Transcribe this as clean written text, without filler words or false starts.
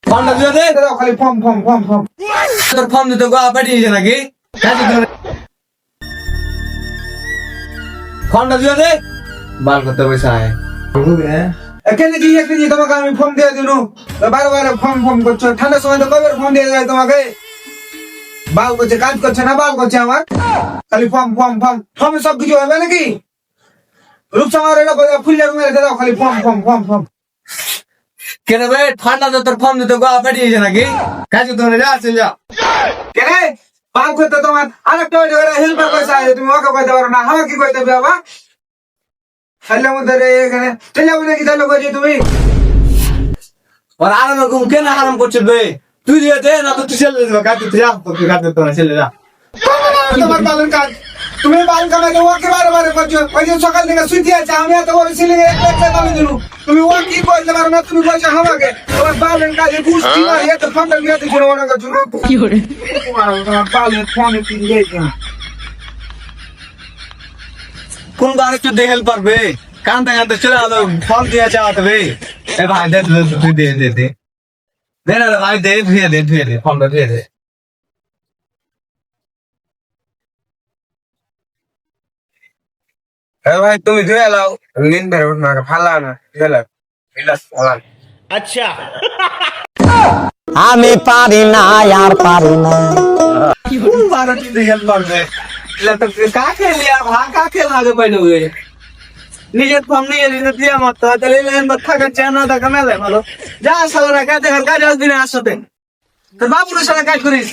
ফর্মটা দিয়ে দে। দাও খালি ফর্ম তোর ফর্ম দিতে গোয়া পাঠিয়েছে নাকি? ফর্মটা দিয়ে দে। বার করতে পয়সা আয়। এখানে কি একদিন তোমাকে আমি ফর্ম দিয়ে দিনু বারবার ফর্ম করছো ঠান্ডার সময় তো কবে ফর্ম দিয়ে যায় তোমাকে বাল করছে কাজ করছে না বাল করছে আমার খালি ফর্মে সব কিছু হবে নাকি রূপসামার এটা ফুল মেরে দাও খালি ফর্ম কেন বে ঠান্ডা তো তোর ফর্ম দিতে গোয়া পাঠিয়েছে নাকি? কাজে তোমরা যা চলে যা। কেন বাল করতে তোমার আরেকটা হেল্পার পয়সা আছে তুমি ওকে কইতে পারো না আমাকে কি কইতে হবে বাবা খাইলে মধ্যে এখানে চলে যাবো নাকি তাহলে কইছি তুমি আর আরাম কেন আরাম করছিস বে? তুই দিয়ে দে না তো তুই চলে যাবে কাজ তুই যা তোকে কাজ করতে না চলে যা। তোমার বালের কাজ তুমি বাল কামাইতে ওকে বারবার করছো ওই যে সকাল থেকে শুইতে আছে আমি এত বড় সিলিং এ একটা বালি দিলু তুমি ও কি কইতে পারো না তুমি কইছো আমাকে তোমার বালের কাজে বুঝছি না এত ফান্ডা দিয়ে দিছো মনে করছো কি করে তোমার বালের ফোনে কি দিয়েছো কোন বারে তুই দেখে পারবে কানতে কানতে চলে আলো ফর্ম দিয়ে চাওয়াতে বে। এ ভাই দে তুই দে না রে ভাই দে ধুয়ে দে ফর্মটা ধুয়ে দে। হ্যাঁ ভাই তুমি ধুয়ে লাও নিন বের না ফালা না ধুয়ে লাও বিলাস ফালান আমি পারি না আর পারি না কোন বারে তুই দেখে পারবে? কাকে লিয়া কাকে লাগে পাইলো বে? নিজের ফর্ম নিয়ে নিজে দিয়ে মত তাহলে লাইন বাদ থাকার চায় না থাকা মেলে ভালো যা সারা কাজ কাজ আসবি না আসতে তোর বাবুর সাথে কাজ করিস।